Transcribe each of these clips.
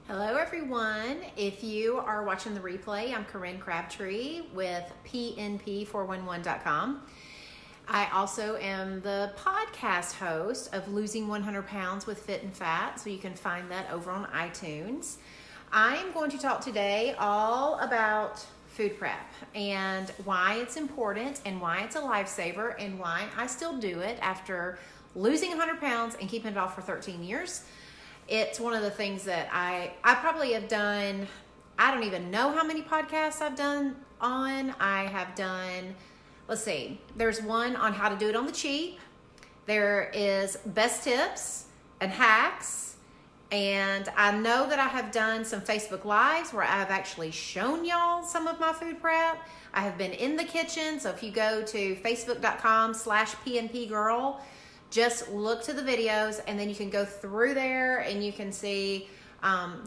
Hello everyone. If you are watching the replay, I'm Corinne Crabtree with PNP411.com. I also am the podcast host of Losing 100 Pounds with Fit and Fat, so you can find that over on iTunes. I am going to talk today all about food prep and why it's important and why it's a lifesaver and why I still do it after losing 100 pounds and keeping it off for 13 years. It's one of the things that I probably have done, I don't even know how many podcasts I've done on. I have done, let's see, there's one on how to do it on the cheap. There is best tips and hacks. And I know that I have done some Facebook Lives where I've actually shown y'all some of my food prep. I have been in the kitchen. So if you go to facebook.com/PNPgirl, just look to the videos and then you can go through there and you can see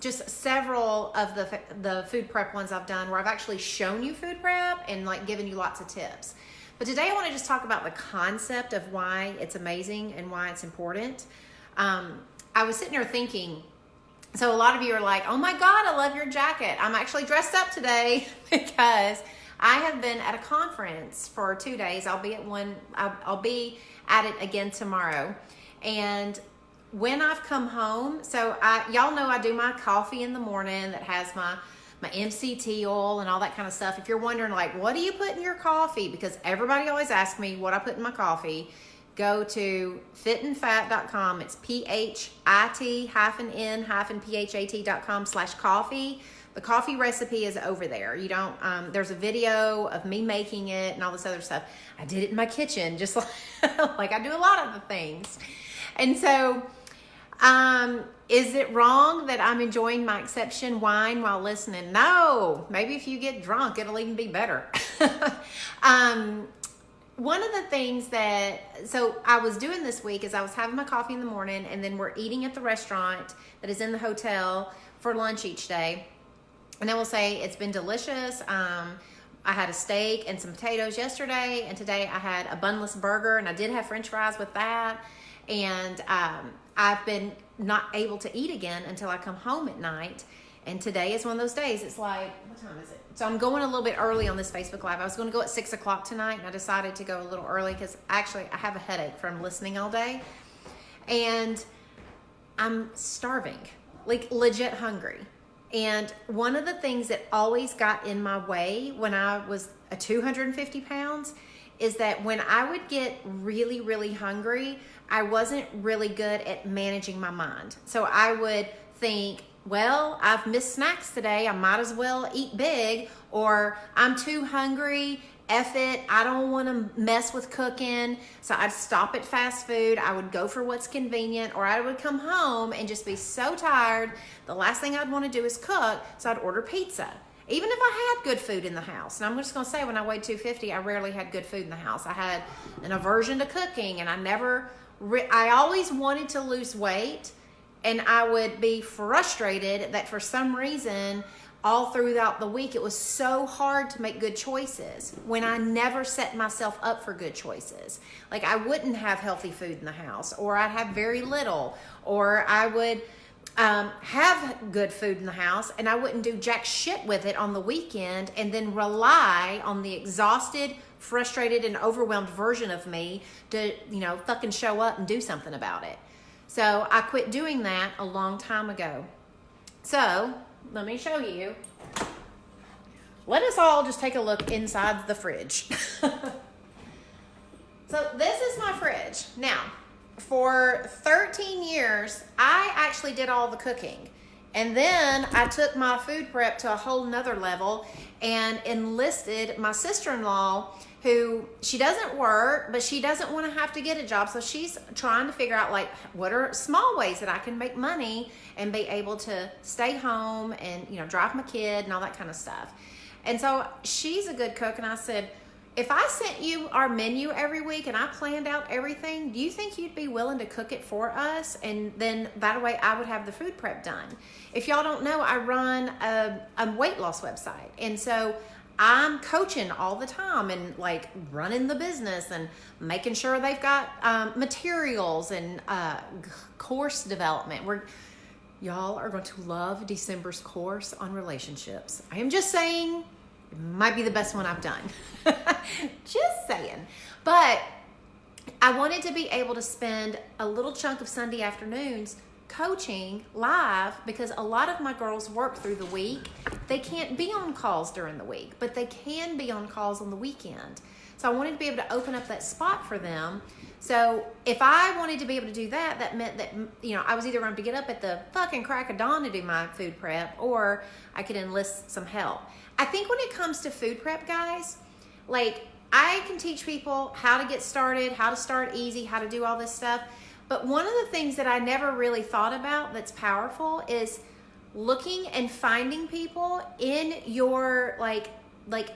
just several of the food prep ones I've done where I've actually shown you food prep and like given you lots of tips. But today I want to just talk about the concept of why it's amazing and why it's important. I was sitting here thinking, so a lot of you are like, oh my God, I love your jacket. I'm actually dressed up today because I have been at a conference for 2 days. I'll be at it again tomorrow. And when I've come home, so y'all know I do my coffee in the morning that has my MCT oil and all that kind of stuff. If you're wondering like, what do you put in your coffee? Because everybody always asks me what I put in my coffee. Go to fitandfat.com. It's PHIT-N-PHAT.com/coffee. The coffee recipe is over there. You don't, there's a video of me making it and all this other stuff. I did it in my kitchen, just like I do a lot of the things. And so, is it wrong that I'm enjoying my exception wine while listening? No, maybe if you get drunk, it'll even be better. One of the things so I was doing this week is I was having my coffee in the morning and then we're eating at the restaurant that is in the hotel for lunch each day. And I will say it's been delicious. I had a steak and some potatoes yesterday, and today I had a bunless burger, and I did have French fries with that. And I've been not able to eat again until I come home at night. And today is one of those days. It's like, what time is it? So I'm going a little bit early on this Facebook Live. I was going to go at 6 o'clock tonight, and I decided to go a little early because actually I have a headache from listening all day. And I'm starving, like legit hungry. And one of the things that always got in my way when I was 250 pounds is that when I would get really, really hungry, I wasn't really good at managing my mind. So I would think, well, I've missed snacks today. I might as well eat big, or I'm too hungry. F it, I don't want to mess with cooking. So I'd stop at fast food. I would go for what's convenient, or I would come home and just be so tired. The last thing I'd want to do is cook, so I'd order pizza. Even if I had good food in the house. And I'm just going to say, when I weighed 250, I rarely had good food in the house. I had an aversion to cooking, and I always wanted to lose weight, and I would be frustrated that for some reason, all throughout the week, it was so hard to make good choices when I never set myself up for good choices. Like I wouldn't have healthy food in the house, or I'd have very little, or I would have good food in the house and I wouldn't do jack shit with it on the weekend, and then rely on the exhausted, frustrated, and overwhelmed version of me to, fucking show up and do something about it. So I quit doing that a long time ago. So let me show you. Let us all just take a look inside the fridge. So this is my fridge. Now, for 13 years, I actually did all the cooking. And then I took my food prep to a whole nother level and enlisted my sister-in-law, who she doesn't work, but she doesn't want to have to get a job. So she's trying to figure out like, what are small ways that I can make money and be able to stay home and, drive my kid and all that kind of stuff. And so she's a good cook. And I said, if I sent you our menu every week and I planned out everything, do you think you'd be willing to cook it for us? And then that way I would have the food prep done. If y'all don't know, I run a weight loss website. And so I'm coaching all the time and like running the business and making sure they've got materials and course development. y'all are going to love December's course on relationships. I am just saying, it might be the best one I've done. Just saying. But I wanted to be able to spend a little chunk of Sunday afternoons coaching live, because a lot of my girls work through the week. They can't be on calls during the week, but they can be on calls on the weekend. So I wanted to be able to open up that spot for them. So if I wanted to be able to do that, that meant that, you know, I was either going to get up at the fucking crack of dawn to do my food prep, or I could enlist some help. I think when it comes to food prep, guys, like, I can teach people how to get started, how to start easy, how to do all this stuff. But one of the things that I never really thought about that's powerful is looking and finding people in your like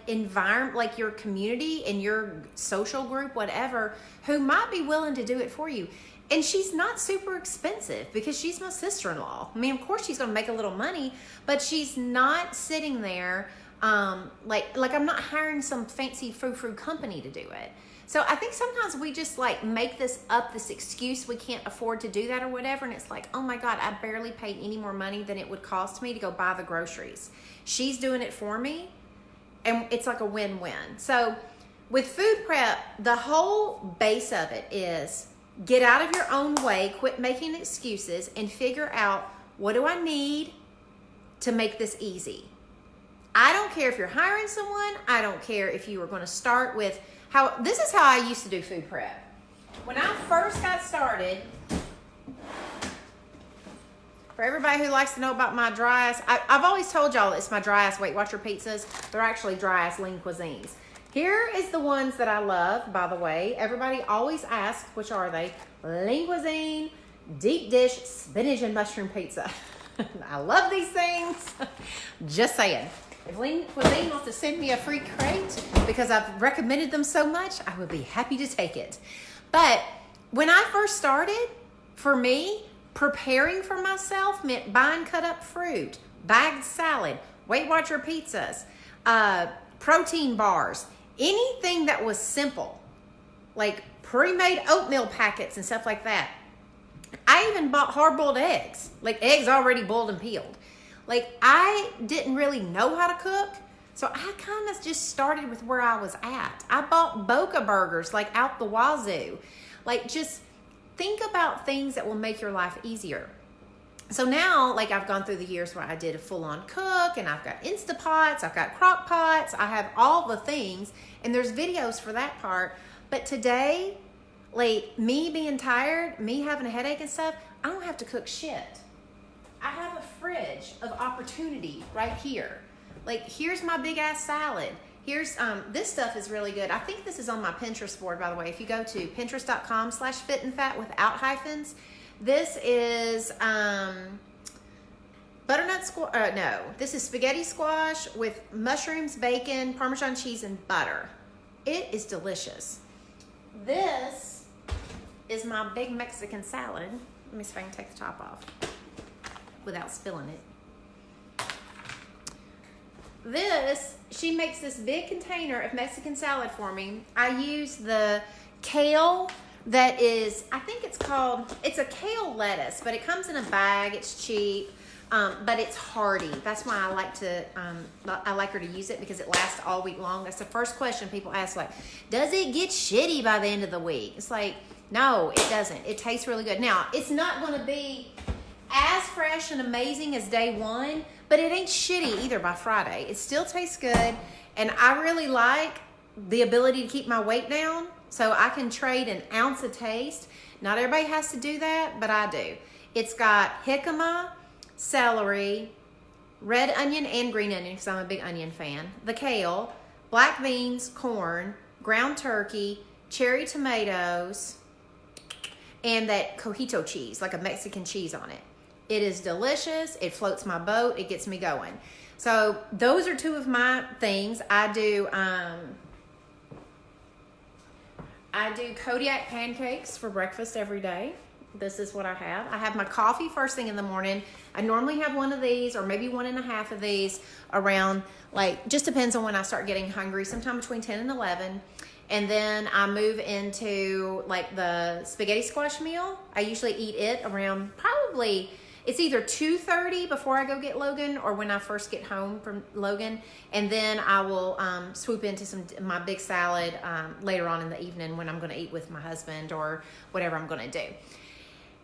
environment, like your community, in your social group, whatever, who might be willing to do it for you. And she's not super expensive because she's my sister-in-law. I mean, of course she's going to make a little money, but she's not sitting there like I'm not hiring some fancy frou-frou company to do it. So I think sometimes we just like make this excuse we can't afford to do that or whatever, and it's like, oh my God, I barely paid any more money than it would cost me to go buy the groceries. She's doing it for me, and it's like a win-win. So with food prep, the whole base of it is get out of your own way, quit making excuses, and figure out, what do I need to make this easy? I don't care if you're hiring someone. I don't care if you are going to start with this is how I used to do food prep. When I first got started, for everybody who likes to know about my dry ass, I've always told y'all it's my dry ass Weight Watcher pizzas. They're actually dry ass lean cuisines. Here is the ones that I love, by the way. Everybody always asks, which are they? Lean cuisine, deep dish, spinach and mushroom pizza. I love these things. Just saying. If Lean Cuisine wants to send me a free crate because I've recommended them so much, I would be happy to take it. But when I first started, for me, preparing for myself meant buying cut up fruit, bagged salad, Weight Watcher pizzas, protein bars, anything that was simple, like pre-made oatmeal packets and stuff like that. I even bought hard-boiled eggs, like eggs already boiled and peeled. Like, I didn't really know how to cook, so I kind of just started with where I was at. I bought Boca burgers, like, out the wazoo. Like, just think about things that will make your life easier. So now, like, I've gone through the years where I did a full-on cook, and I've got Instapots, I've got crock pots, I have all the things, and there's videos for that part. But today, like, me being tired, me having a headache and stuff, I don't have to cook shit. I have a fridge of opportunity right here. Like, here's my big ass salad. Here's, this stuff is really good. I think this is on my Pinterest board, by the way. If you go to pinterest.com/fitandfat without hyphens, this is, butternut squash, no, this is spaghetti squash with mushrooms, bacon, Parmesan cheese, and butter. It is delicious. This is my big Mexican salad. Let me see if I can take the top off without spilling it. She makes this big container of Mexican salad for me. I use the kale that is, I think it's a kale lettuce, but it comes in a bag. It's cheap, but it's hearty. That's why I like her to use it, because it lasts all week long. That's the first question people ask, like, does it get shitty by the end of the week? It's like, no, it doesn't. It tastes really good. Now, it's not going to be as fresh and amazing as day one, but it ain't shitty either by Friday. It still tastes good, and I really like the ability to keep my weight down, so I can trade an ounce of taste. Not everybody has to do that, but I do. It's got jicama, celery, red onion and green onion, because I'm a big onion fan, the kale, black beans, corn, ground turkey, cherry tomatoes, and that cojito cheese, like a Mexican cheese on it. It is delicious. It floats my boat. It gets me going. So those are two of my things. I do Kodiak pancakes for breakfast every day. This is what I have. I have my coffee first thing in the morning. I normally have one of these, or maybe 1.5 of these around, like, just depends on when I start getting hungry, sometime between 10 and 11. And then I move into, like, the spaghetti squash meal. I usually eat it around probably It's either 2:30 before I go get Logan or when I first get home from Logan, and then I will swoop into my big salad later on in the evening when I'm going to eat with my husband or whatever I'm going to do.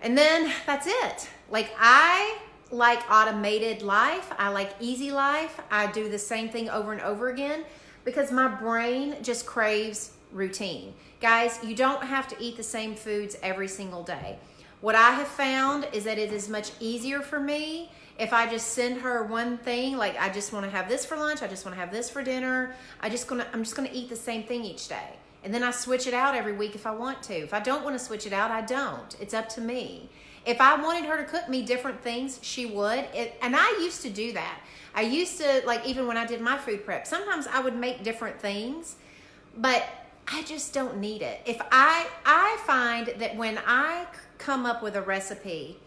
And then that's it. Like, I like automated life. I like easy life. I do the same thing over and over again because my brain just craves routine. Guys, you don't have to eat the same foods every single day. What I have found is that it is much easier for me if I just send her one thing, like I just want to have this for lunch, I just want to have this for dinner. I'm just gonna eat the same thing each day. And then I switch it out every week if I want to. If I don't want to switch it out, I don't. It's up to me. If I wanted her to cook me different things, she would. And I used to do that. I used to, like, even when I did my food prep, sometimes I would make different things, but I just don't need it. If I find that when I come up with a recipe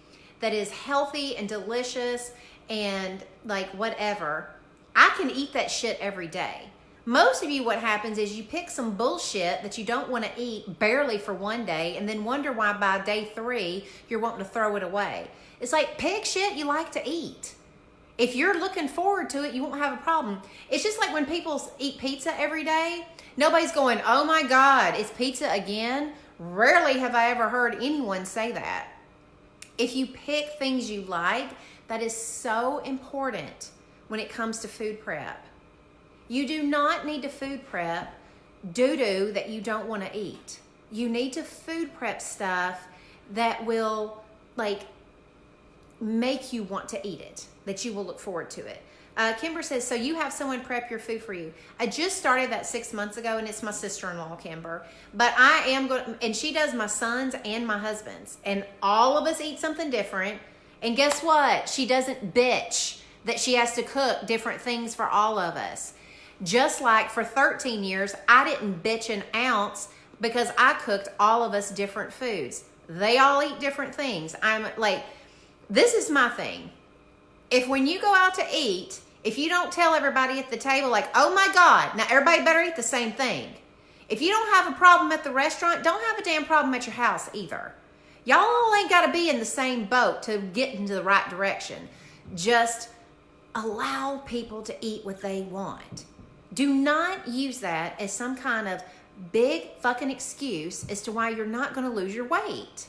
that is healthy and delicious and like whatever, I can eat that shit every day. Most of you, what happens is you pick some bullshit that you don't want to eat barely for one day and then wonder why by day 3 you're wanting to throw it away. It's like, pick shit you like to eat. If you're looking forward to it, you won't have a problem. It's just like when people eat pizza every day, nobody's going, oh my God, it's pizza again. Rarely have I ever heard anyone say that. If you pick things you like, that is so important when it comes to food prep. You do not need to food prep doo-doo that you don't want to eat. You need to food prep stuff that will like make you want to eat it, that you will look forward to it. Kimber says, so you have someone prep your food for you. I just started that 6 months ago, and it's my sister-in-law, Kimber. But I am going, and she does my son's and my husband's. And all of us eat something different. And guess what? She doesn't bitch that she has to cook different things for all of us. Just like for 13 years, I didn't bitch an ounce because I cooked all of us different foods. They all eat different things. I'm like, this is my thing. If when you go out to eat, if you don't tell everybody at the table, like, oh my God, now everybody better eat the same thing. If you don't have a problem at the restaurant, don't have a damn problem at your house either. Y'all all ain't got to be in the same boat to get into the right direction. Just allow people to eat what they want. Do not use that as some kind of big fucking excuse as to why you're not going to lose your weight.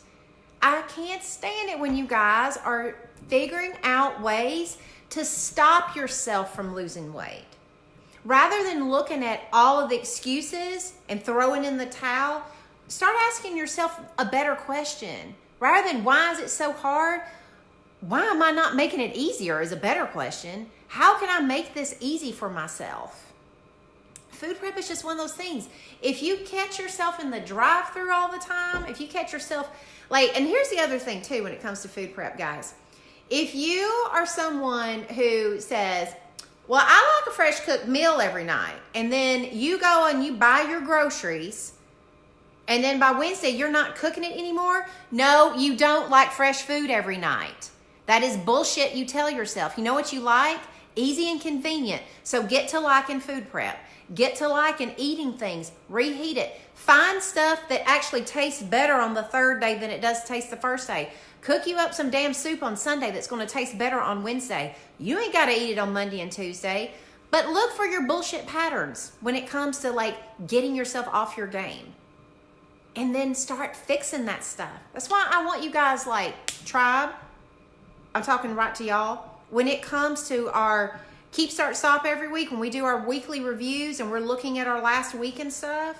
I can't stand it when you guys are figuring out ways to stop yourself from losing weight. Rather than looking at all of the excuses and throwing in the towel, start asking yourself a better question. Rather than why is it so hard, why am I not making it easier is a better question. How can I make this easy for myself? Food prep is just one of those things. If you catch yourself in the drive-thru all the time, if you catch yourself like, and here's the other thing too when it comes to food prep, guys. If you are someone who says, well, I like a fresh cooked meal every night, and then you go and you buy your groceries, and then by Wednesday you're not cooking it anymore. No, you don't like fresh food every night. That is bullshit you tell yourself. You know what you like? Easy and convenient. So get to liking food prep. Get to liking eating things. Reheat it. Find stuff that actually tastes better on the 3rd day than it does taste the 1st day. Cook you up some damn soup on Sunday that's going to taste better on Wednesday. You ain't got to eat it on Monday and Tuesday. But look for your bullshit patterns when it comes to like getting yourself off your game. And then start fixing that stuff. That's why I want you guys, like, tribe, I'm talking right to y'all. When it comes to our Keep, Start, Stop every week, when we do our weekly reviews and we're looking at our last week and stuff,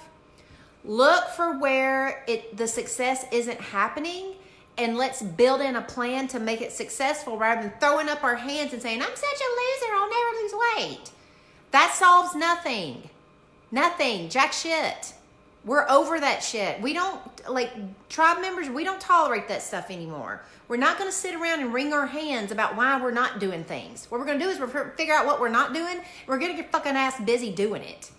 look for where the success isn't happening, and let's build in a plan to make it successful rather than throwing up our hands and saying, I'm such a loser, I'll never lose weight. That solves nothing. Nothing. Jack shit. We're over that shit. We don't, like, tribe members, we don't tolerate that stuff anymore. We're not going to sit around and wring our hands about why we're not doing things. What we're going to do is we're figure out what we're not doing. We're going to get fucking ass busy doing it.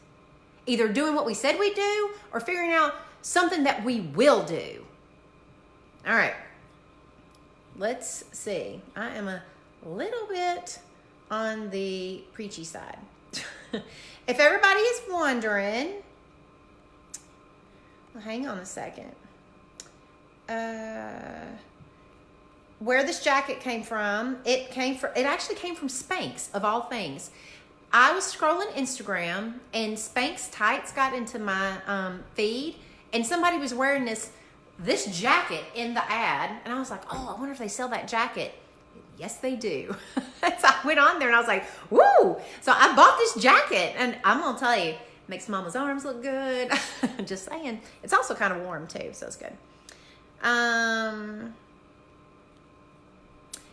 Either doing what we said we'd do or figuring out something that we will do. All right. Let's see. I am a little bit on the preachy side. If everybody is wondering, well, hang on a second. where this jacket came from, it actually came from Spanx, of all things. I was scrolling Instagram and Spanx tights got into my feed, and somebody was wearing this jacket in the ad, and I was like, oh, I wonder if they sell that jacket. Yes, they do. So I went on there and I was like, woo! So I bought this jacket, and I'm gonna tell you, makes Mama's arms look good. Just saying. It's also kind of warm too, so it's good.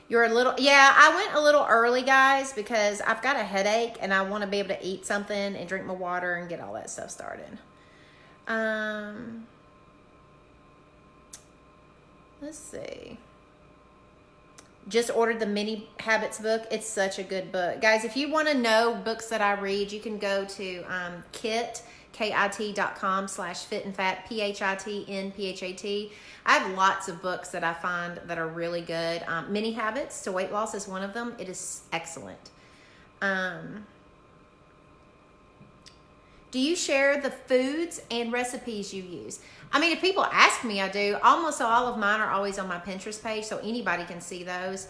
You're a little, yeah, I went a little early, guys, because I've got a headache and I want to be able to eat something and drink my water and get all that stuff started. Let's see. Just ordered the Mini Habits book. It's such a good book. Guys, if you want to know books that I read, you can go to kit.com/fitandfat, PHITNPHAT. I have lots of books that I find that are really good. Mini Habits to Weight Loss is one of them. It is excellent. Do you share the foods and recipes you use? I mean, if people ask me, I do. Almost all of mine are always on my Pinterest page, so anybody can see those.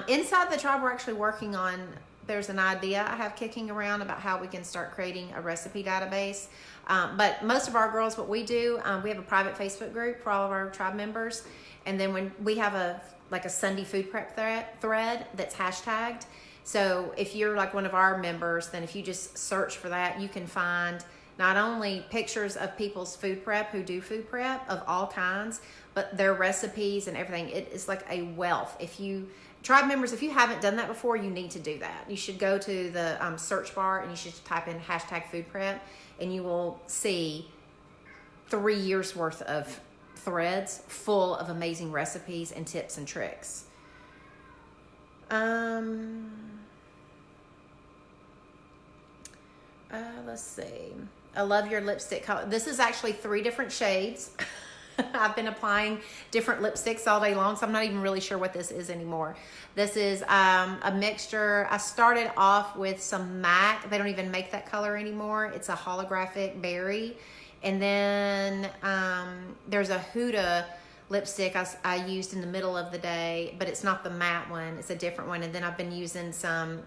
Inside the tribe, we're actually working on, there's an idea I have kicking around about how we can start creating a recipe database. But most of our girls, what we do, we have a private Facebook group for all of our tribe members. And then when we have a Sunday food prep thread that's hashtagged. So if you're like one of our members, then if you just search for that, you can find not only pictures of people's food prep who do food prep of all kinds, but their recipes and everything. It is like a wealth. If you, tribe members, if you haven't done that before, you need to do that. You should go to the search bar and you should type in hashtag food prep, and you will see 3 years worth of threads full of amazing recipes and tips and tricks. Let's see. I love your lipstick color. This is actually 3 different shades. I've been applying different lipsticks all day long, so I'm not even really sure what this is anymore. This is a mixture. I started off with some MAC. They don't even make that color anymore. It's a holographic berry. And then there's a Huda lipstick I used in the middle of the day, but it's not the matte one. It's a different one. And then I've been using some...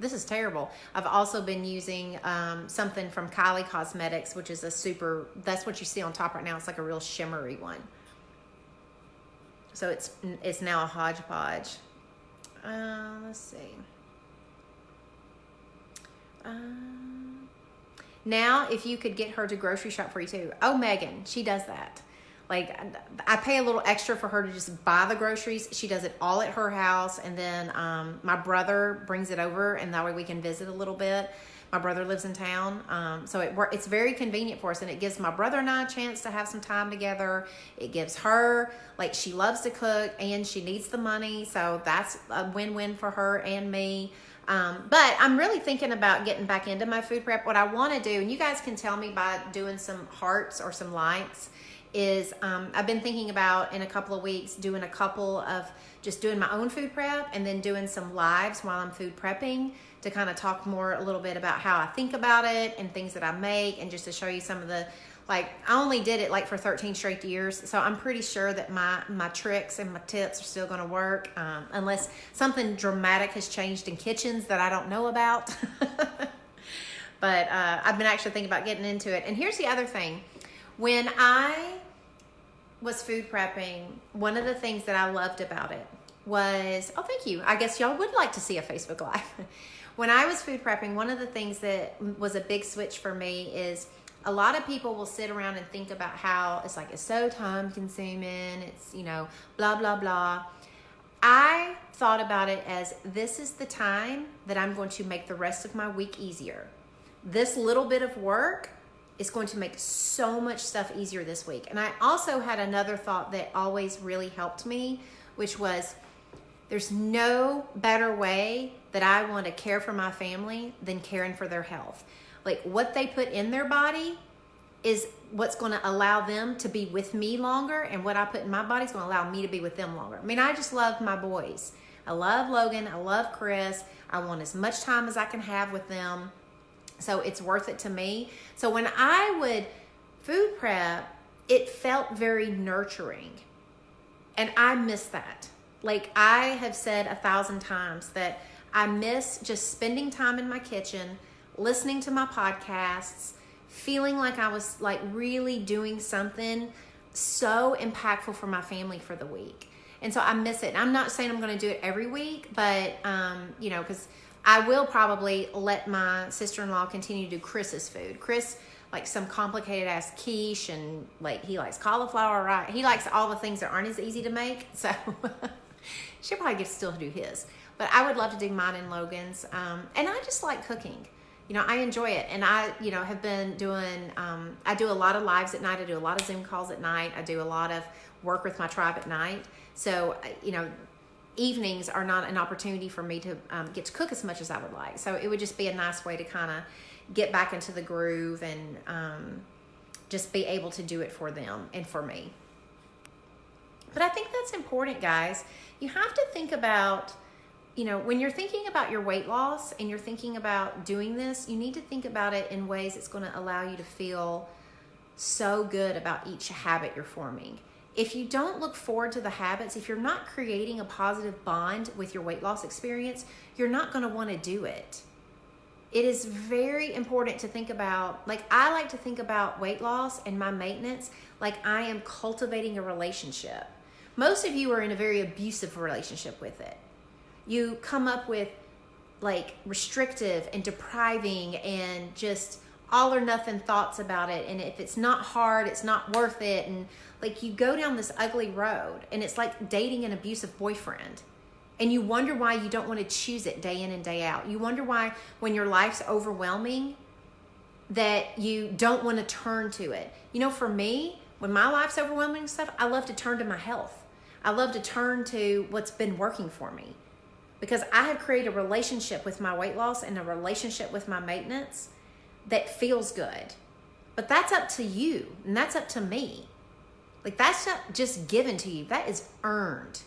This is terrible. I've also been using something from Kylie Cosmetics, which is a super, that's what you see on top right now. It's like a real shimmery one. So it's now a hodgepodge. Let's see. Now, if you could get her to grocery shop for you too. Oh, Megan, she does that. Like, I pay a little extra for her to just buy the groceries. She does it all at her house, and then my brother brings it over, and that way we can visit a little bit. My brother lives in town, so it's very convenient for us, and it gives my brother and I a chance to have some time together. It gives her, like, she loves to cook, and she needs the money, so that's a win-win for her and me. But I'm really thinking about getting back into my food prep. What I want to do, and you guys can tell me by doing some hearts or some likes, is I've been thinking about in a couple of weeks doing a couple of just doing my own food prep and then doing some lives while I'm food prepping to kind of talk more a little bit about how I think about it and things that I make, and just to show you some of the, like, I only did it like for 13 straight years, so I'm pretty sure that my tricks and my tips are still going to work, unless something dramatic has changed in kitchens that I don't know about. But I've been actually thinking about getting into it. And here's the other thing. When I was food prepping, one of the things that I loved about it was, oh, thank you. I guess y'all would like to see a Facebook Live. When I was food prepping, one of the things that was a big switch for me is a lot of people will sit around and think about how it's like, it's so time consuming. It's, blah, blah, blah. I thought about it as, this is the time that I'm going to make the rest of my week easier. This little bit of work is going to make so much stuff easier this week. And I also had another thought that always really helped me, which was, there's no better way that I want to care for my family than caring for their health. Like, what they put in their body is what's going to allow them to be with me longer, and what I put in my body is going to allow me to be with them longer. I mean, I just love my boys. I love Logan. I love Chris. I want as much time as I can have with them. So it's worth it to me. So when I would food prep, it felt very nurturing. And I miss that. like I have said 1,000 times that I miss just spending time in my kitchen, listening to my podcasts, feeling like I was like really doing something so impactful for my family for the week. And so I miss it. And I'm not saying I'm going to do it every week, but, you know, because I will probably let my sister-in-law continue to do Chris's food. Chris, like some complicated ass quiche, and like he likes cauliflower, right? He likes all the things that aren't as easy to make. So she'll probably get still do his. But I would love to do mine and Logan's. And I just like cooking. You know, I enjoy it. And I, you know, have been doing, I do a lot of lives at night. I do a lot of Zoom calls at night. I do a lot of work with my tribe at night. So, you know, evenings are not an opportunity for me to get to cook as much as I would like. So it would just be a nice way to kind of get back into the groove and just be able to do it for them and for me. But I think that's important, guys. You have to think about, you know, when you're thinking about your weight loss and you're thinking about doing this, you need to think about it in ways that's going to allow you to feel so good about each habit you're forming. If you don't look forward to the habits, if you're not creating a positive bond with your weight loss experience, you're not going to want to do it. It is very important to think about, like I like to think about weight loss and my maintenance like I am cultivating a relationship. Most of you are in a very abusive relationship with it. You come up with like restrictive and depriving and just all or nothing thoughts about it. And if it's not hard, it's not worth it. And like you go down this ugly road and it's like dating an abusive boyfriend. And you wonder why you don't want to choose it day in and day out. You wonder why when your life's overwhelming that you don't want to turn to it. You know, for me, when my life's overwhelming and stuff, I love to turn to my health. I love to turn to what's been working for me. Because I have created a relationship with my weight loss and a relationship with my maintenance that feels good. But that's up to you and that's up to me. Like that's not just given to you. That is earned.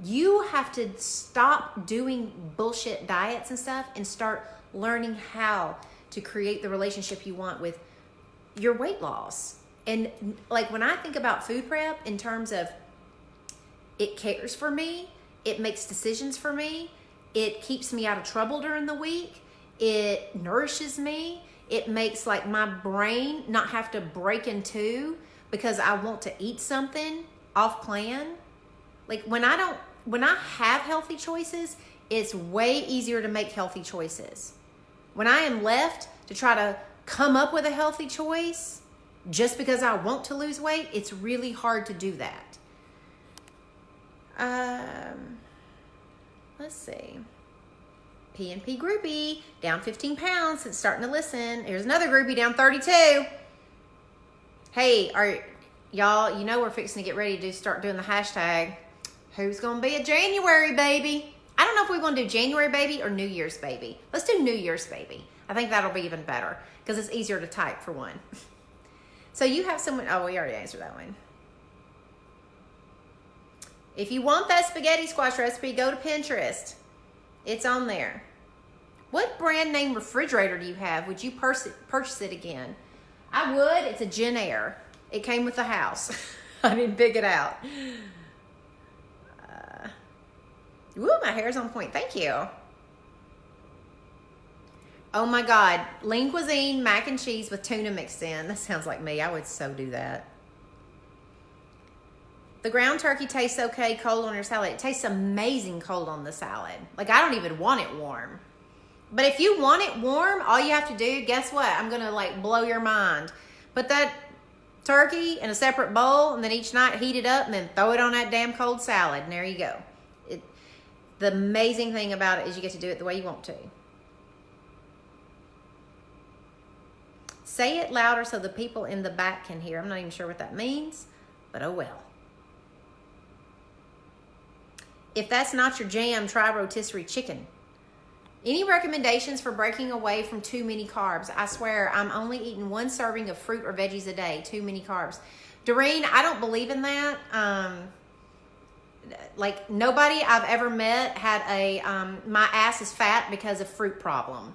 You have to stop doing bullshit diets and stuff and start learning how to create the relationship you want with your weight loss. And like when I think about food prep in terms of it cares for me, it makes decisions for me, it keeps me out of trouble during the week, it nourishes me, it makes like my brain not have to break in two because I want to eat something off plan. Like when I have healthy choices, it's way easier to make healthy choices. When I am left to try to come up with a healthy choice just because I want to lose weight, it's really hard to do that. Let's see. P&P groupie down 15 pounds since starting to listen. Here's another groupie down 32. Hey, are y'all, you know we're fixing to get ready to start doing the hashtag. Who's going to be a January baby? I don't know if we want to do January baby or New Year's baby. Let's do New Year's baby. I think that'll be even better because it's easier to type for one. So you have someone, oh, we already answered that one. If you want that spaghetti squash recipe, go to Pinterest. It's on there. What brand name refrigerator do you have? Would you purchase it again? I would. It's a JennAir. It came with the house. I didn't pick it out. Woo, my hair's on point. Thank you. Oh my God. Lean cuisine, mac and cheese with tuna mixed in. That sounds like me. I would so do that. The ground turkey tastes okay cold on your salad. It tastes amazing cold on the salad. Like I don't even want it warm. But if you want it warm, all you have to do, guess what? I'm going to like blow your mind. Put that turkey in a separate bowl and then each night heat it up and then throw it on that damn cold salad. And there you go. The amazing thing about it is you get to do it the way you want to. Say it louder so the people in the back can hear. I'm not even sure what that means, but oh well. If that's not your jam, try rotisserie chicken. Any recommendations for breaking away from too many carbs? I swear, I'm only eating one serving of fruit or veggies a day. Too many carbs. Doreen, I don't believe in that. Like nobody I've ever met had a, my ass is fat because of fruit problem.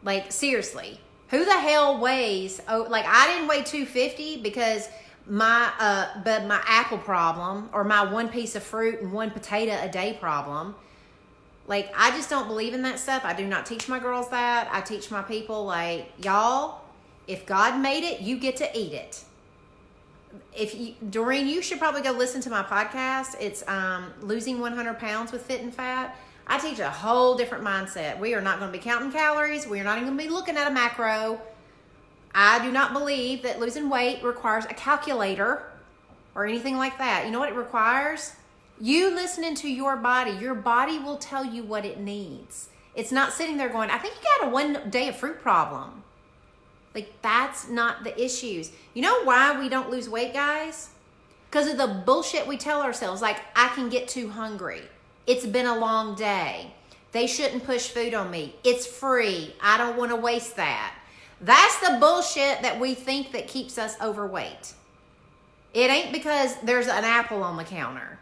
Like seriously, who the hell weighs, oh, like I didn't weigh 250 because but my apple problem, or my one piece of fruit and one potato a day problem. Like, I just don't believe in that stuff. I do not teach my girls that. I teach my people, like, y'all, if God made it, you get to eat it. Doreen, you should probably go listen to my podcast. It's Losing 100 Pounds with Fit and Fat. I teach a whole different mindset. We are not going to be counting calories. We are not even going to be looking at a macro. I do not believe that losing weight requires a calculator or anything like that. You know what it requires? You listening to your body. Your body will tell you what it needs. It's not sitting there going, I think you got a 1 day of fruit problem. Like, that's not the issues. You know why we don't lose weight, guys? Because of the bullshit we tell ourselves. Like, I can get too hungry. It's been a long day. They shouldn't push food on me. It's free. I don't want to waste that. That's the bullshit that we think that keeps us overweight. It ain't because there's an apple on the counter.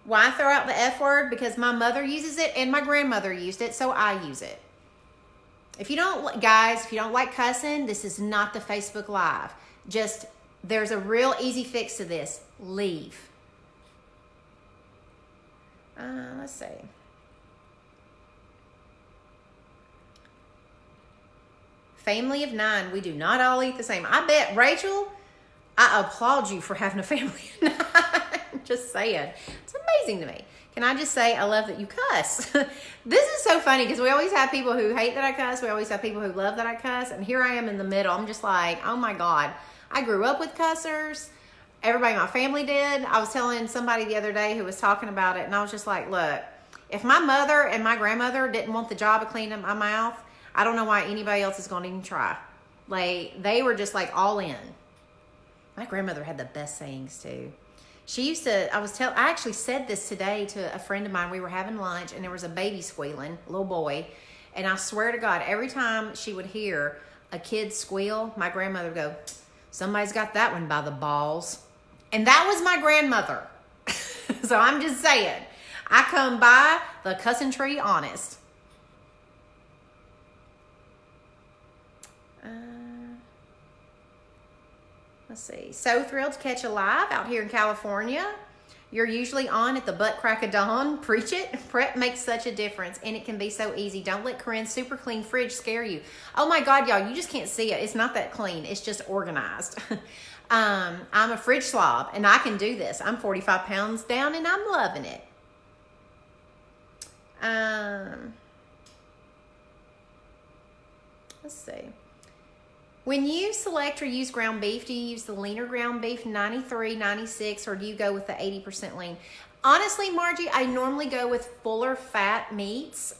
Why throw out the F word? Because my mother uses it and my grandmother used it, so I use it. If you don't, guys, if you don't like cussing, this is not the Facebook Live. Just, there's a real easy fix to this. Leave. Let's see. Family of 9, we do not all eat the same. I bet, Rachel, I applaud you for having a family of 9. Just saying. It's amazing to me. Can I just say, I love that you cuss. This is so funny because we always have people who hate that I cuss. We always have people who love that I cuss. And here I am in the middle. I'm just like, oh my God. I grew up with cussers. Everybody in my family did. I was telling somebody the other day who was talking about it, and I was just like, look, if my mother and my grandmother didn't want the job of cleaning my mouth, I don't know why anybody else is going to even try. Like, they were just like all in. My grandmother had the best sayings too. She used to, I actually said this today to a friend of mine. We were having lunch and there was a baby squealing, a little boy. And I swear to God, every time she would hear a kid squeal, my grandmother would go, somebody's got that one by the balls. And that was my grandmother. So I'm just saying, I come by the cussing tree honest. Let's see. So thrilled to catch a live out here in California. You're usually on at the butt crack of dawn. Preach it. Prep makes such a difference, and it can be so easy. Don't let Corinne's super clean fridge scare you. Oh my God, y'all, you just can't see it. It's not that clean. It's just organized. I'm a fridge slob, and I can do this. I'm 45 pounds down, and I'm loving it. Let's see. When you select or use ground beef, do you use the leaner ground beef, 93, 96, or do you go with the 80% lean? Honestly, Margie, I normally go with fuller fat meats.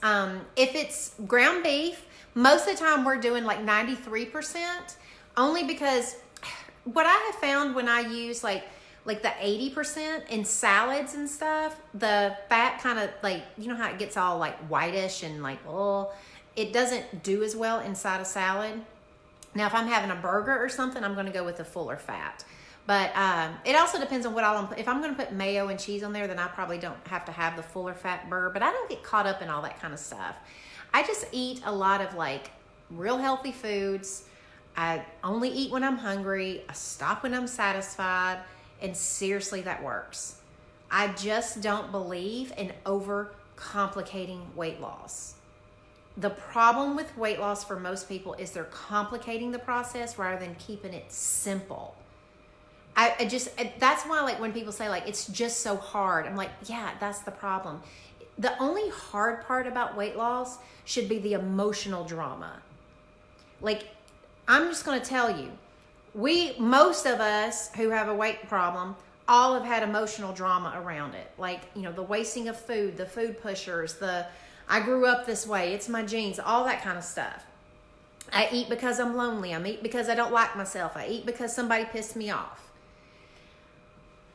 If it's ground beef, most of the time we're doing like 93%, only because what I have found when I use like the 80% in salads and stuff, the fat kind of like, you know how it gets all like whitish and like, oh, it doesn't do as well inside a salad. Now, if I'm having a burger or something, I'm going to go with the fuller fat. But it also depends on what I'm put. If I'm going to put mayo and cheese on there, then I probably don't have to have the fuller fat burger. But I don't get caught up in all that kind of stuff. I just eat a lot of like real healthy foods. I only eat when I'm hungry. I stop when I'm satisfied. And seriously, that works. I just don't believe in over-complicating weight loss. The problem with weight loss for most people is they're complicating the process rather than keeping it simple. That's why like when people say like, it's just so hard. I'm like, yeah, that's the problem. The only hard part about weight loss should be the emotional drama. Like, I'm just going to tell you, most of us who have a weight problem, all have had emotional drama around it. Like, you know, the wasting of food, the food pushers, I grew up this way, it's my genes, all that kind of stuff. I eat because I'm lonely. I eat because I don't like myself. I eat because somebody pissed me off.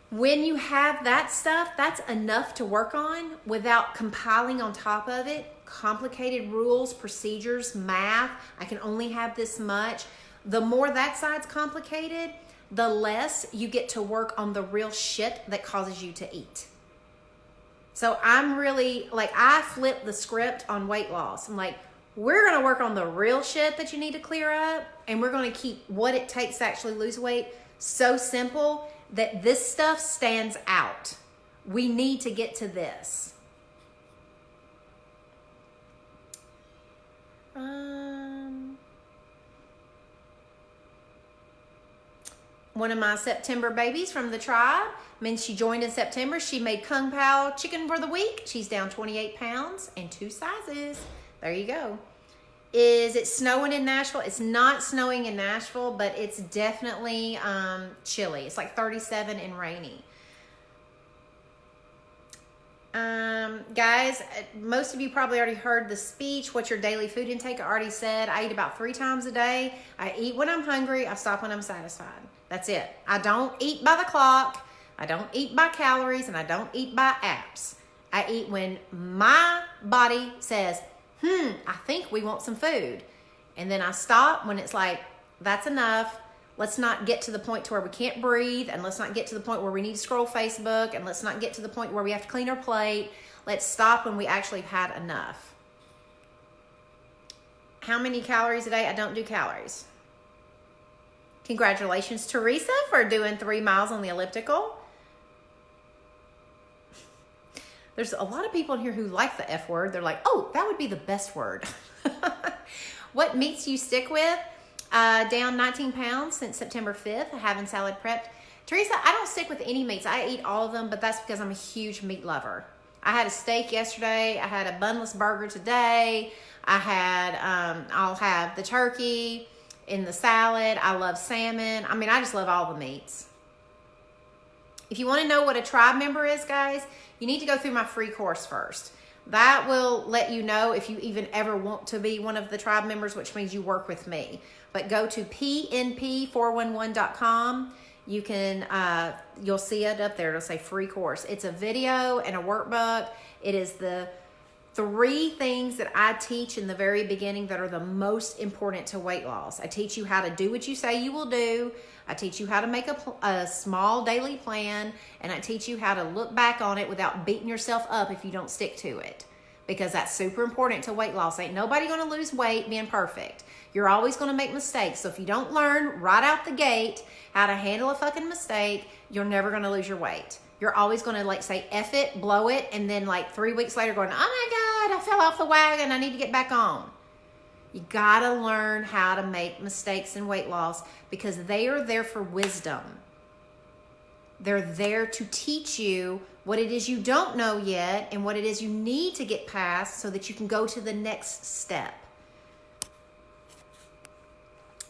When you have that stuff, that's enough to work on without compiling on top of it complicated rules, procedures, math. I can only have this much. The more that side's complicated, the less you get to work on the real shit that causes you to eat. So I'm really, like, I flip the script on weight loss. I'm like, We're going to work on the real shit that you need to clear up, and we're going to keep what it takes to actually lose weight so simple that this stuff stands out. We need to get to this. One of my September babies from the tribe, she joined in September. She made Kung Pao chicken for the week. She's down 28 pounds and 2 sizes. There you go. Is it snowing in Nashville? It's not snowing in Nashville, but it's definitely chilly. It's like 37 and rainy. Guys, most of you probably already heard the speech. What's your daily food intake? I already said I eat about 3 times a day. I eat when I'm hungry. I stop when I'm satisfied. That's it. I don't eat by the clock. I don't eat by calories, and I don't eat by apps. I eat when my body says, I think we want some food. And then I stop when it's like, that's enough. Let's not get to the point to where we can't breathe, and let's not get to the point where we need to scroll Facebook, and let's not get to the point where we have to clean our plate. Let's stop when we actually have had enough. How many calories a day? I don't do calories. Congratulations, Teresa, for doing 3 miles on the elliptical. There's a lot of people in here who like the F word. They're like, oh, that would be the best word. What meats do you stick with? Down 19 pounds since September 5th, having salad prepped. Teresa, I don't stick with any meats. I eat all of them, but that's because I'm a huge meat lover. I had a steak yesterday. I had a bunless burger today. I'll have the turkey in the salad. I love salmon. I just love all the meats. If you want to know what a tribe member is, guys, you need to go through my free course first. That will let you know if you even ever want to be one of the tribe members, which means you work with me. But go to pnp411.com. You can, you'll see it up there. It'll say free course. It's a video and a workbook. It is the 3 things that I teach in the very beginning that are the most important to weight loss. I teach you how to do what you say you will do. I teach you how to make a small daily plan, and I teach you how to look back on it without beating yourself up if you don't stick to it, because that's super important to weight loss. Ain't nobody going to lose weight being perfect. You're always going to make mistakes. So if you don't learn right out the gate how to handle a fucking mistake, you're never going to lose your weight. You're always going to say F it, blow it, and then 3 weeks later going, oh my God, I fell off the wagon. I need to get back on. You got to learn how to make mistakes in weight loss, because they are there for wisdom. They're there to teach you what it is you don't know yet and what it is you need to get past so that you can go to the next step.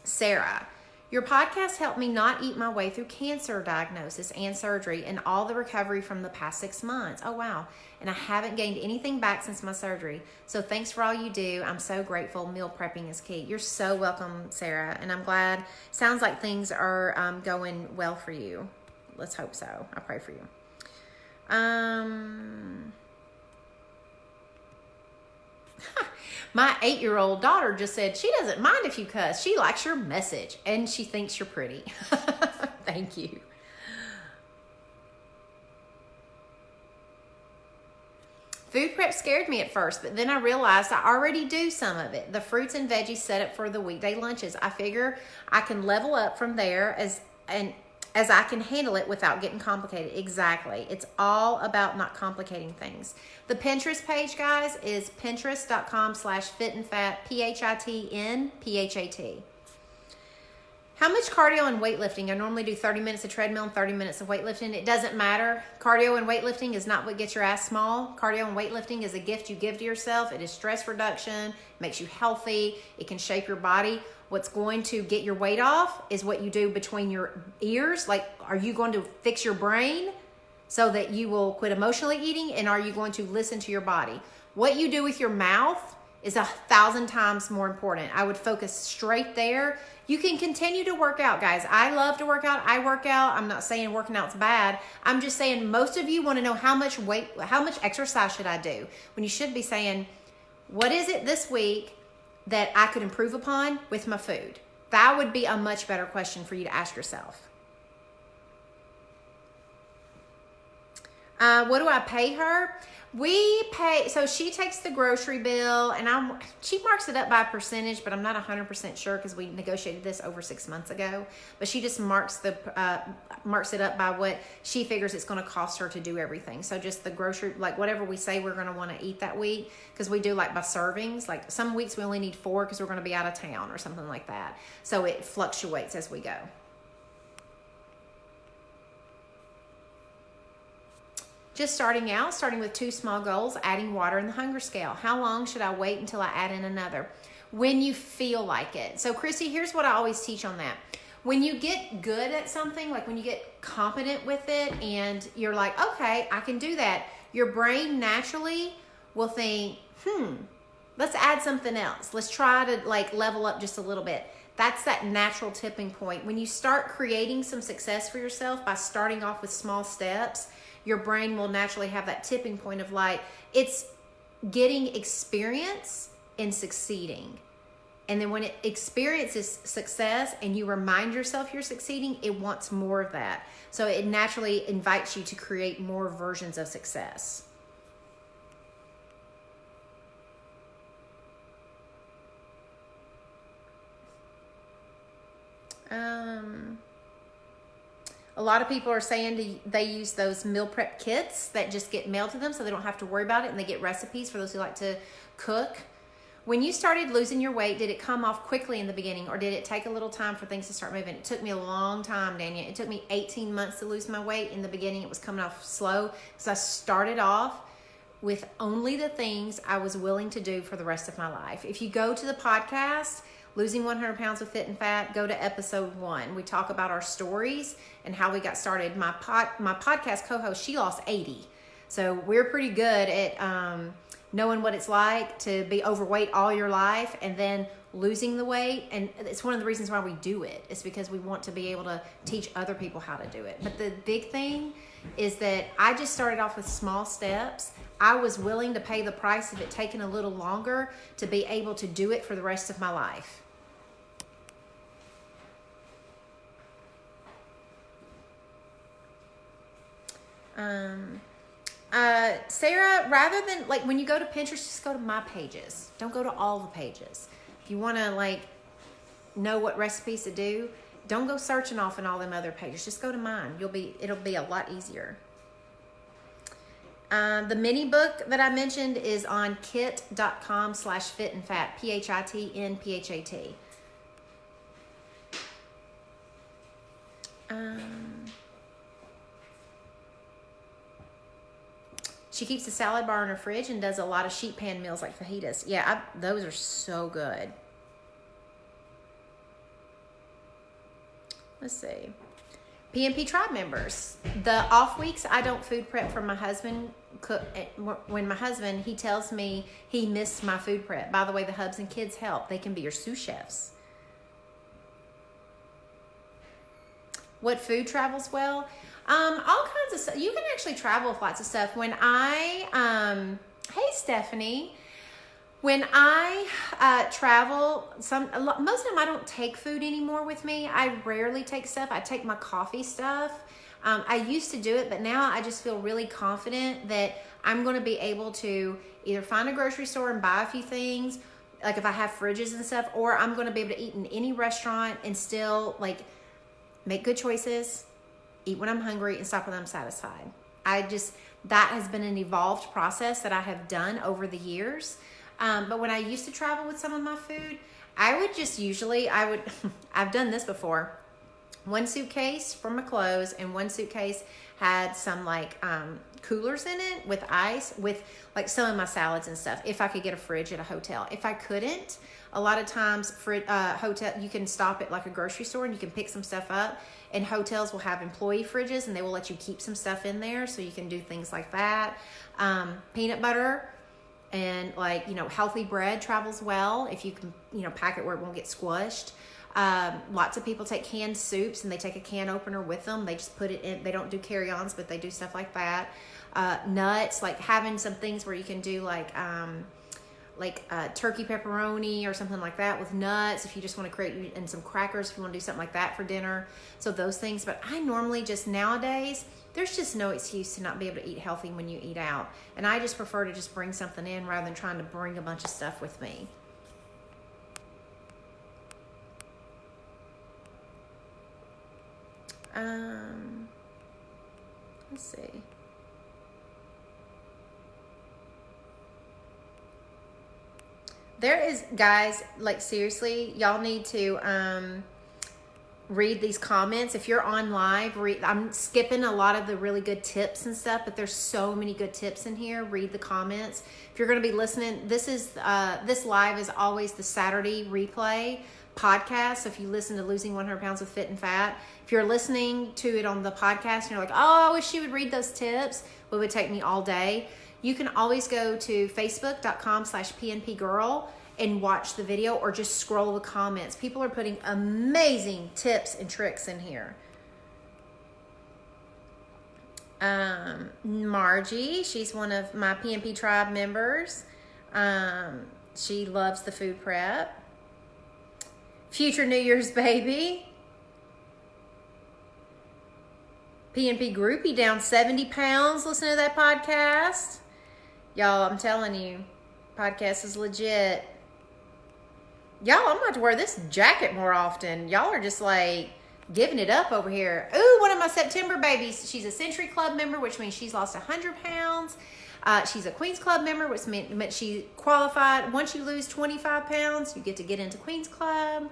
Sarah, your podcast helped me not eat my way through cancer diagnosis and surgery and all the recovery from the past 6 months. Oh, wow. And I haven't gained anything back since my surgery. So thanks for all you do. I'm so grateful. Meal prepping is key. You're so welcome, Sarah. And I'm glad. Sounds like things are going well for you. Let's hope so. I pray for you. My 8-year-old daughter just said she doesn't mind if you cuss. She likes your message and she thinks you're pretty. Thank you. Food prep scared me at first, but then I realized I already do some of it. The fruits and veggies set up for the weekday lunches. I figure I can level up from there as I can handle it without getting complicated. Exactly. It's all about not complicating things. The Pinterest page, guys, is pinterest.com/fitandfat, PHITNPHAT. How much cardio and weightlifting? I normally do 30 minutes of treadmill and 30 minutes of weightlifting. It doesn't matter. Cardio and weightlifting is not what gets your ass small. Cardio and weightlifting is a gift you give to yourself. It is stress reduction, makes you healthy. It can shape your body. What's going to get your weight off is what you do between your ears. Like, are you going to fix your brain so that you will quit emotionally eating? And are you going to listen to your body? What you do with your mouth is 1,000 times more important. I would focus straight there. You can continue to work out, guys. I love to work out. I work out. I'm not saying working out's bad. I'm just saying most of you want to know how much exercise should I do? When you should be saying, what is it this week that I could improve upon with my food? That would be a much better question for you to ask yourself. What do I pay her? We pay, so she takes the grocery bill, and she marks it up by a percentage, but I'm not 100% sure because we negotiated this over 6 months ago. But she just marks it up by what she figures it's going to cost her to do everything. So just the grocery, like whatever we say we're going to want to eat that week, because we do like by servings. Like some weeks we only need 4 because we're going to be out of town or something like that. So it fluctuates as we go. Just starting with 2 small goals, adding water in the hunger scale. How long should I wait until I add in another? When you feel like it. So Chrissy, here's what I always teach on that. When you get good at something, like when you get competent with it and you're like, okay, I can do that, your brain naturally will think, let's add something else. Let's try to like level up just a little bit. That's that natural tipping point. When you start creating some success for yourself by starting off with small steps, your brain will naturally have that tipping point of like, it's getting experience in succeeding. And then when it experiences success and you remind yourself you're succeeding, it wants more of that. So it naturally invites you to create more versions of success. A lot of people are saying they use those meal prep kits that just get mailed to them so they don't have to worry about it, and they get recipes for those who like to cook. When you started losing your weight, did it come off quickly in the beginning, or did it take a little time for things to start moving? It took me a long time, Dania. It took me 18 months to lose my weight. In the beginning, it was coming off slow because I started off with only the things I was willing to do for the rest of my life. If you go to the podcast, Losing 100 Pounds with Fit and Fat, go to episode 1. We talk about our stories and how we got started. My podcast co-host, she lost 80. So we're pretty good at knowing what it's like to be overweight all your life and then losing the weight. And it's one of the reasons why we do it. It's because we want to be able to teach other people how to do it. But the big thing is that I just started off with small steps. I was willing to pay the price of it taking a little longer to be able to do it for the rest of my life. Sarah, rather than like when you go to Pinterest, just go to my pages. Don't go to all the pages. If you want to like know what recipes to do, don't go searching off in all them other pages. Just go to mine. It'll be a lot easier. The mini book that I mentioned is on kit.com/fitandfat, PHITNPHAT. She keeps a salad bar in her fridge and does a lot of sheet pan meals like fajitas. Yeah, those are so good. Let's see. PMP Tribe members. The off weeks, I don't food prep for my husband. When my husband, he tells me he missed my food prep. By the way, the hubs and kids help. They can be your sous chefs. What food travels well? All kinds of stuff. You can actually travel with lots of stuff. When hey Stephanie, when I travel, most of the time I don't take food anymore with me. I rarely take stuff. I take my coffee stuff. I used to do it, but now I just feel really confident that I'm going to be able to either find a grocery store and buy a few things, like if I have fridges and stuff, or I'm going to be able to eat in any restaurant and still like make good choices, eat when I'm hungry, and stop when I'm satisfied. That has been an evolved process that I have done over the years. But when I used to travel with some of my food, I've done this before. One suitcase for my clothes and one suitcase had some like coolers in it with ice with like some of my salads and stuff, if I could get a fridge at a hotel. If I couldn't, a lot of times hotel, you can stop at like a grocery store and you can pick some stuff up, and hotels will have employee fridges and they will let you keep some stuff in there, so you can do things like that. Peanut butter and like, healthy bread travels well if you can, pack it where it won't get squished. Lots of people take canned soups and they take a can opener with them. They just put it in. They don't do carry-ons, but they do stuff like that. Nuts, like having some things where you can do like like turkey pepperoni or something like that with nuts if you just want to create, and some crackers if you want to do something like that for dinner. So those things. But I normally just nowadays, there's just no excuse to not be able to eat healthy when you eat out. And I just prefer to just bring something in rather than trying to bring a bunch of stuff with me. Let's see. There is, guys, like seriously, y'all need to read these comments. If you're on live, I'm skipping a lot of the really good tips and stuff, but there's so many good tips in here. Read the comments. If you're going to be listening, this live is always the Saturday replay podcast. So if you listen to Losing 100 Pounds with Fit and Fat, if you're listening to it on the podcast and you're like, oh, I wish you would read those tips, well, it would take me all day. You can always go to facebook.com/PNPgirl and watch the video, or just scroll the comments. People are putting amazing tips and tricks in here. Margie, she's one of my PNP tribe members. She loves the food prep. Future New Year's baby. PNP groupie down 70 pounds. Listen to that podcast. Y'all, I'm telling you, podcast is legit. Y'all, I'm about to wear this jacket more often. Y'all are just like giving it up over here. Ooh, one of my September babies. She's a Century Club member, which means she's lost 100 pounds. She's a Queen's Club member, which meant she qualified. Once you lose 25 pounds, you get to get into Queen's Club.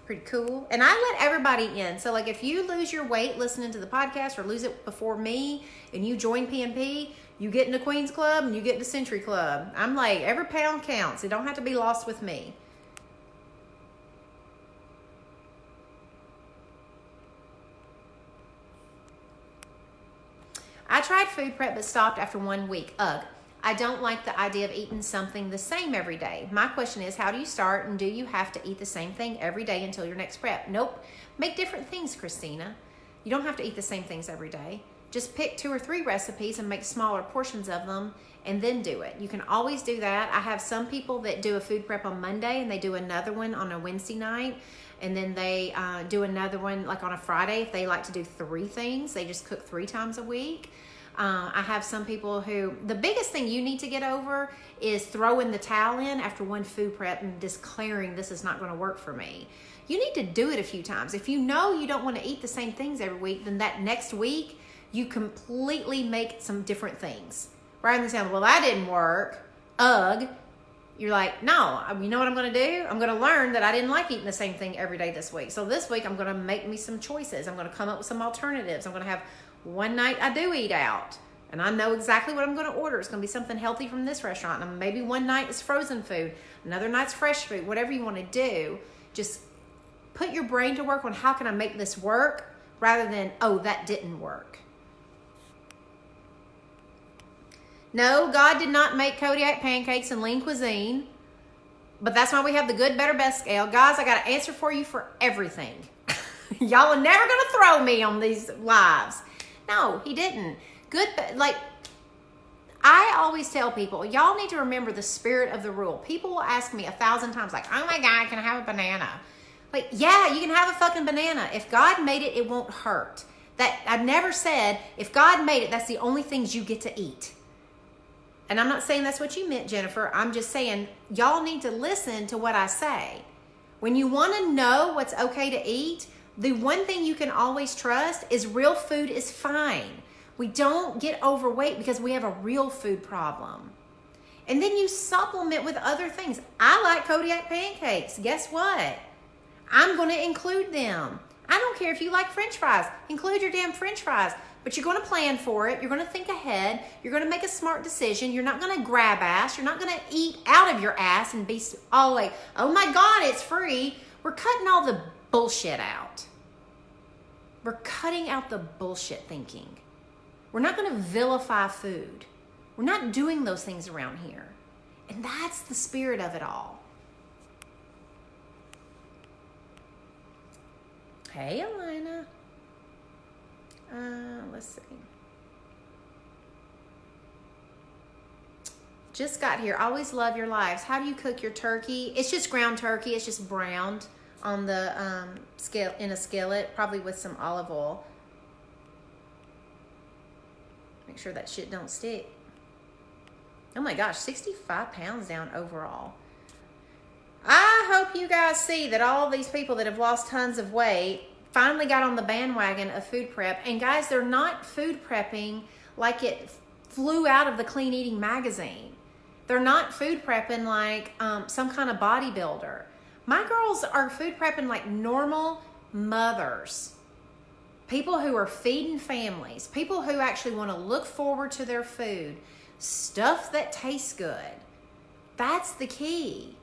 Pretty cool. And I let everybody in. So like if you lose your weight listening to the podcast or lose it before me and you join PNP, you get into Queen's Club and you get into Century Club. I'm like, every pound counts. It don't have to be lost with me. I tried food prep but stopped after 1 week. Ugh. I don't like the idea of eating something the same every day. My question is, how do you start, and do you have to eat the same thing every day until your next prep? Nope. Make different things, Christina. You don't have to eat the same things every day. Just pick 2 or 3 recipes and make smaller portions of them and then do it. You can always do that. I have some people that do a food prep on Monday and they do another one on a Wednesday night, and then they do another one like on a Friday if they like to do 3 things. They just cook 3 times a week. I have some people who, the biggest thing you need to get over is throwing the towel in after one food prep and declaring this is not going to work for me. You need to do it a few times. If you know you don't want to eat the same things every week, then that next week you completely make some different things. Rather than saying, well, that didn't work, ugh. You're like, no, you know what I'm going to do? I'm going to learn that I didn't like eating the same thing every day this week. So this week I'm going to make me some choices. I'm going to come up with some alternatives. I'm going to have one night I do eat out, and I know exactly what I'm going to order. It's going to be something healthy from this restaurant. And maybe one night is frozen food, another night's fresh food, whatever you want to do. Just put your brain to work on how can I make this work rather than, oh, that didn't work. No, God did not make Kodiak pancakes and lean cuisine, but that's why we have the good, better, best scale. Guys, I got an answer for you for everything. Y'all are never going to throw me on these lives. No, he didn't. Good, like, I always tell people, y'all need to remember the spirit of the rule. People will ask me 1,000 times, like, oh my God, can I have a banana? Like, yeah, you can have a fucking banana. If God made it, it won't hurt. That I never said, if God made it, that's the only things you get to eat. And I'm not saying that's what you meant, Jennifer. I'm just saying, y'all need to listen to what I say. When you want to know what's okay to eat, the one thing you can always trust is real food is fine. We don't get overweight because we have a real food problem. And then you supplement with other things. I like Kodiak pancakes. Guess what? I'm going to include them. I don't care if you like French fries. Include your damn French fries. But you're going to plan for it. You're going to think ahead. You're going to make a smart decision. You're not going to grab ass. You're not going to eat out of your ass and be all like, oh my God, it's free. We're cutting all the bullshit out. We're cutting out the bullshit thinking. We're not going to vilify food. We're not doing those things around here. And that's the spirit of it all. Hey, Elena. Let's see. Just got here. Always love your lives. How do you cook your turkey? It's just ground turkey. It's just browned on the in a skillet, probably with some olive oil. Make sure that shit don't stick. Oh my gosh, 65 pounds down overall. I hope you guys see that all these people that have lost tons of weight finally got on the bandwagon of food prep. And guys, they're not food prepping like it flew out of the Clean Eating magazine. They're not food prepping like some kind of bodybuilder. My girls are food prepping like normal mothers. People who are feeding families. People who actually want to look forward to their food. Stuff that tastes good. That's the key.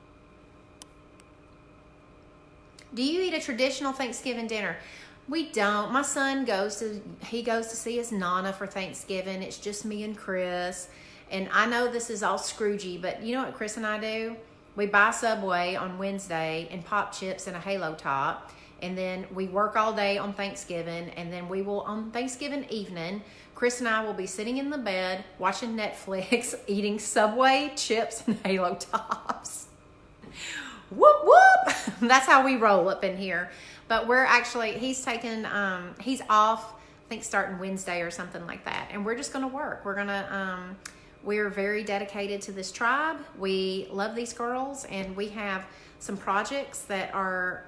Do you eat a traditional Thanksgiving dinner? We don't. My son goes to see his Nana for Thanksgiving. It's just me and Chris. And I know this is all Scroogey, but you know what Chris and I do? We buy Subway on Wednesday and pop chips and a Halo top. And then we work all day on Thanksgiving. And then we will, on Thanksgiving evening, Chris and I will be sitting in the bed watching Netflix, eating Subway chips and Halo tops. Whoop, whoop. That's how we roll up in here. But we're actually, he's taking, he's off, I think starting Wednesday or something like that. And we're just going to work. We're very dedicated to this tribe. We love these girls, and we have some projects that are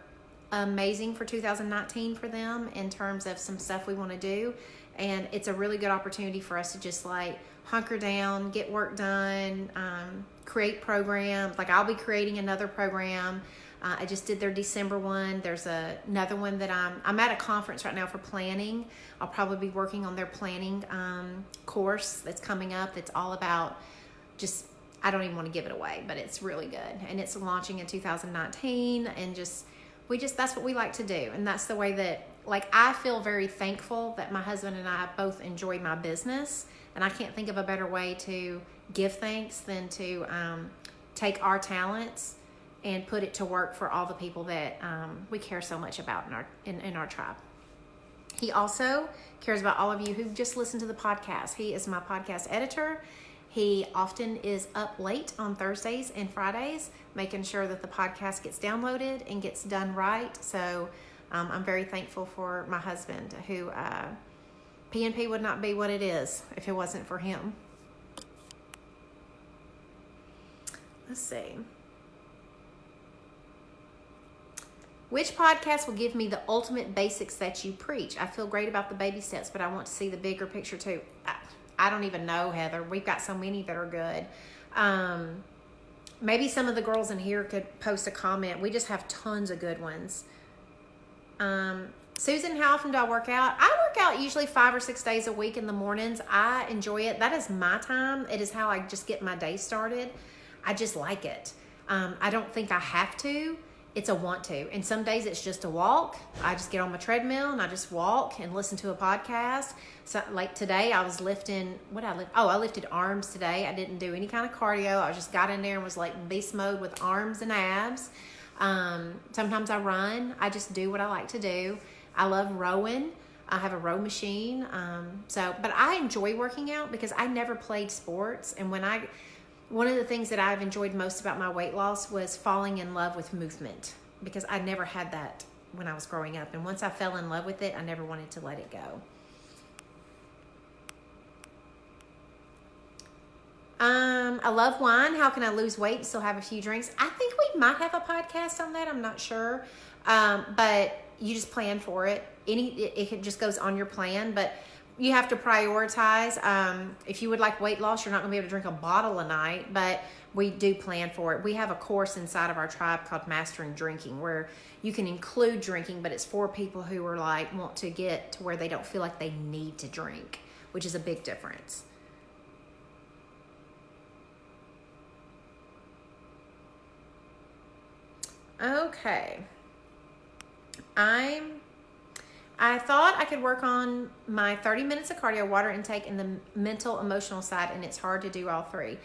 amazing for 2019 for them in terms of some stuff we want to do. And it's a really good opportunity for us to just like hunker down, get work done, create programs. Like I'll be creating another program. I just did their December one. There's another one that I'm at a conference right now for planning. I'll probably be working on their planning course that's coming up. It's all about just, I don't even want to give it away, but it's really good. And it's launching in 2019, and that's what we like to do. And that's the way that, like, I feel very thankful that my husband and I both enjoy my business. And I can't think of a better way to give thanks than to take our talents and put it to work for all the people that we care so much about in our tribe. He also cares about all of you who just listen to the podcast. He is my podcast editor. He often is up late on Thursdays and Fridays, making sure that the podcast gets downloaded and gets done right. So I'm very thankful for my husband, who PNP would not be what it is if it wasn't for him. Let's see. Which podcast will give me the ultimate basics that you preach? I feel great about the baby steps, but I want to see the bigger picture too. I don't even know, Heather. We've got so many that are good. Maybe some of the girls in here could post a comment. We just have tons of good ones. Susan, how often do I work out? I work out usually 5 or 6 days a week in the mornings. I enjoy it. That is my time. It is how I just get my day started. I just like it. I don't think I have to. It's a want to. And some days it's just a walk. I just get on my treadmill and I just walk and listen to a podcast. So like today I was lifting, I lifted arms today. I didn't do any kind of cardio. I just got in there and was like beast mode with arms and abs. Sometimes I run. I just do what I like to do. I love rowing. I have a row machine. But I enjoy working out because I never played sports. And one of the things that I've enjoyed most about my weight loss was falling in love with movement, because I never had that when I was growing up. And once I fell in love with it, I never wanted to let it go. I love wine. How can I lose weight and still have a few drinks? I think we might have a podcast on that. I'm not sure. But you just plan for it. It just goes on your plan, but you have to prioritize. If you would like weight loss, you're not going to be able to drink a bottle a night, but we do plan for it. We have a course inside of our tribe called Mastering Drinking, where you can include drinking, but it's for people who are like, want to get to where they don't feel like they need to drink, which is a big difference. Okay. I thought I could work on my 30 minutes of cardio, water intake, and the mental, emotional side, and it's hard to do all three.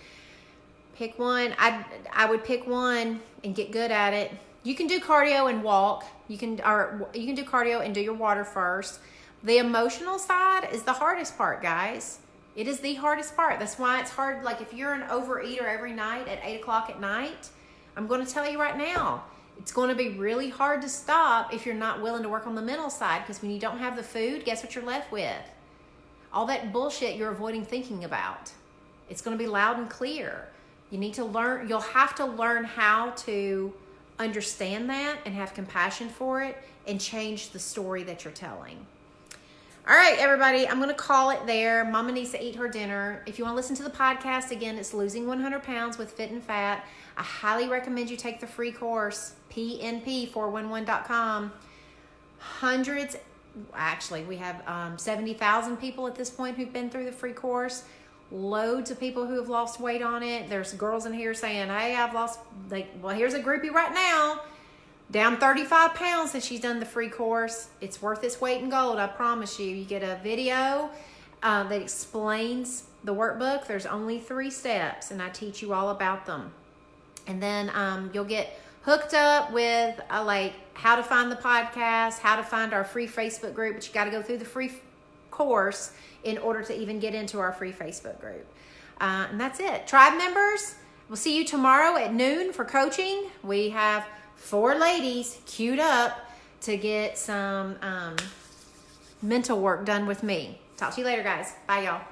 Pick one. I would pick one and get good at it. You can do cardio and walk. You can do cardio and do your water first. The emotional side is the hardest part, guys. It is the hardest part. That's why it's hard. Like if you're an overeater every night at 8 o'clock at night, I'm going to tell you right now, it's going to be really hard to stop if you're not willing to work on the mental side, because when you don't have the food, guess what you're left with? All that bullshit you're avoiding thinking about. It's going to be loud and clear. You need to learn, you'll have to learn how to understand that and have compassion for it and change the story that you're telling. All right, everybody, I'm going to call it there. Mama needs to eat her dinner. If you want to listen to the podcast, again, it's Losing 100 Pounds with Fit and Fat. I highly recommend you take the free course, pnp411.com. Hundreds, actually, we have 70,000 people at this point who've been through the free course. Loads of people who have lost weight on it. There's girls in here saying, hey, I've lost, well, here's a groupie right now, down 35 pounds since she's done the free course. It's worth its weight in gold, I promise you. You get a video that explains the workbook. There's only 3 steps, and I teach you all about them. And then you'll get hooked up with like how to find the podcast, how to find our free Facebook group, but you got to go through the free course in order to even get into our free Facebook group. And that's it. Tribe members, we'll see you tomorrow at noon for coaching. We have 4 ladies queued up to get some mental work done with me. Talk to you later, guys. Bye, y'all.